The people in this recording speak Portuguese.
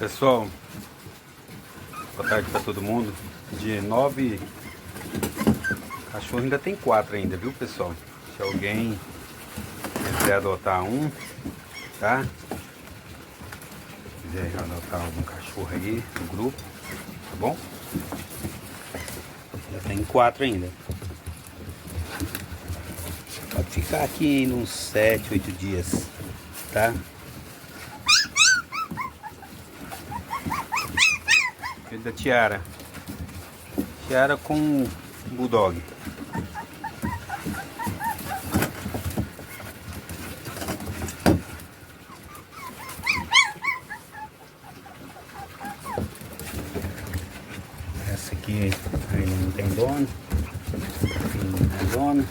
Pessoal, boa tarde para todo mundo. De 9 cachorros ainda tem 4 ainda, viu pessoal? Se alguém quiser adotar um, tá? Quiser adotar algum cachorro aí no grupo, tá bom? Já tem 4 ainda. Pode ficar aqui uns 7, 8 dias, tá? Filho da Tiara. Tiara com bulldog. Essa aqui ainda não tem dono. Não tem dono.